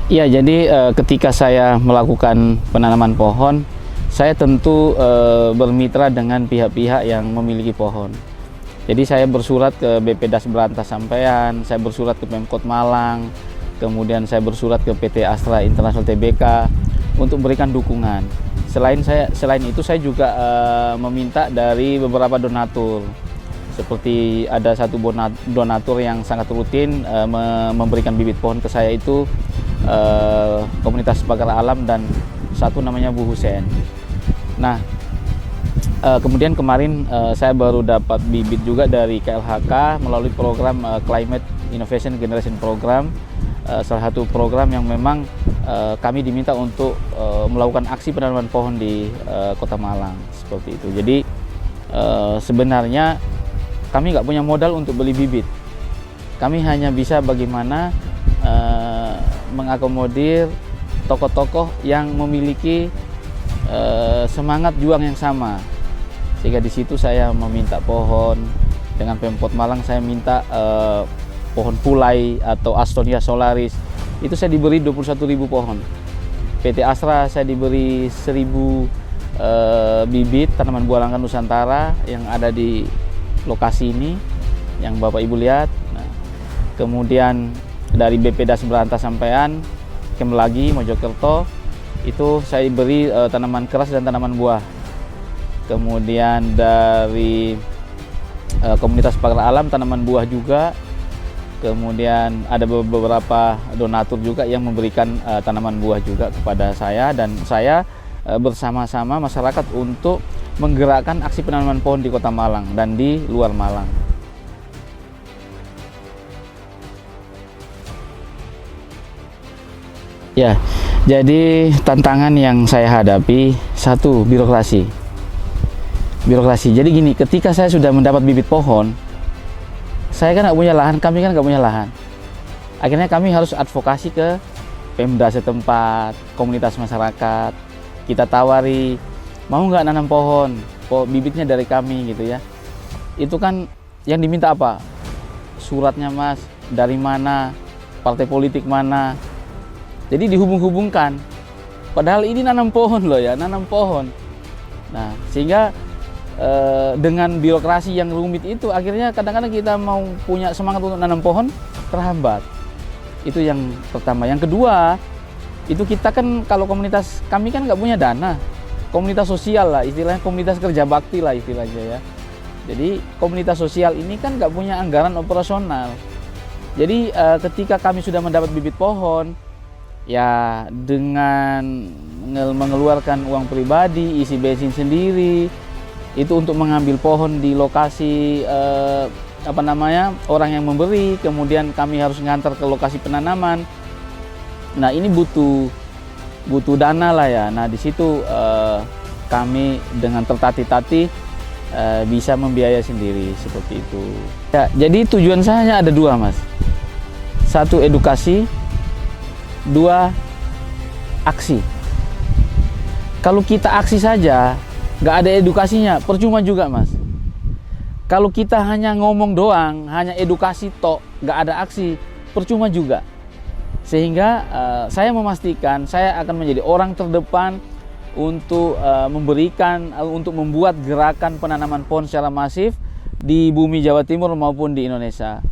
Iya, jadi ketika saya melakukan penanaman pohon, saya tentu bermitra dengan pihak-pihak yang memiliki pohon. Jadi saya bersurat ke BPDAS Berantas Sampean, saya bersurat ke Pemkot Malang, kemudian saya bersurat ke PT Astra International Tbk untuk memberikan dukungan. Selain itu saya juga meminta dari beberapa donatur. Seperti ada satu donatur yang sangat rutin memberikan bibit pohon ke saya, itu komunitas pagar alam, dan satu namanya Bu Husen. Nah, kemudian kemarin saya baru dapat bibit juga dari KLHK melalui program Climate Innovation Generation Program, salah satu program yang memang kami diminta untuk melakukan aksi penanaman pohon di Kota Malang, seperti itu. Jadi sebenarnya kami nggak punya modal untuk beli bibit. Kami hanya bisa bagaimana mengakomodir tokoh-tokoh yang memiliki semangat juang yang sama, sehingga di situ saya meminta pohon. Dengan Pemkot Malang saya minta pohon pulai atau Astonia solaris, itu saya diberi 21.000 pohon. PT Astra saya diberi 1.000 bibit tanaman buah langka Nusantara yang ada di lokasi ini yang Bapak Ibu lihat. Nah, kemudian dari BPDAS Berantas Sampean, Kemlagi Mojokerto, itu saya beri tanaman keras dan tanaman buah. Kemudian dari komunitas pagar alam, tanaman buah juga. Kemudian ada beberapa donatur juga yang memberikan tanaman buah juga kepada saya, dan saya bersama-sama masyarakat untuk menggerakkan aksi penanaman pohon di Kota Malang dan di luar Malang. Ya, jadi tantangan yang saya hadapi, satu, birokrasi. Jadi gini, ketika saya sudah mendapat bibit pohon, saya kan nggak punya lahan, kami kan nggak punya lahan. Akhirnya kami harus advokasi ke Pemda setempat, komunitas masyarakat. Kita tawari, mau nggak nanam pohon, bibitnya dari kami gitu ya. Itu kan yang diminta apa? Suratnya Mas, dari mana, partai politik mana. Jadi dihubung-hubungkan. Padahal ini nanam pohon loh ya, nanam pohon. Nah, sehingga dengan birokrasi yang rumit itu, akhirnya kadang-kadang kita mau punya semangat untuk nanam pohon terhambat. Itu yang pertama. Yang kedua, itu kita kan, kalau komunitas kami kan nggak punya dana. Komunitas sosial lah, istilahnya komunitas kerja bakti lah istilahnya ya. Jadi komunitas sosial ini kan nggak punya anggaran operasional. Jadi ketika kami sudah mendapat bibit pohon, ya dengan mengeluarkan uang pribadi, isi bensin sendiri, itu untuk mengambil pohon di lokasi orang yang memberi, kemudian kami harus ngantar ke lokasi penanaman. Nah, ini butuh dana lah ya. Nah, di situ kami dengan tertatih-tatih bisa membiayai sendiri seperti itu. Ya, jadi tujuan saya hanya ada dua, Mas. Satu, edukasi. Dua, aksi. Kalau kita aksi saja, nggak ada edukasinya, percuma juga, Mas. Kalau kita hanya ngomong doang, hanya edukasi tok, nggak ada aksi, percuma juga. Sehingga saya memastikan saya akan menjadi orang terdepan untuk untuk membuat gerakan penanaman pohon secara masif di bumi Jawa Timur maupun di Indonesia.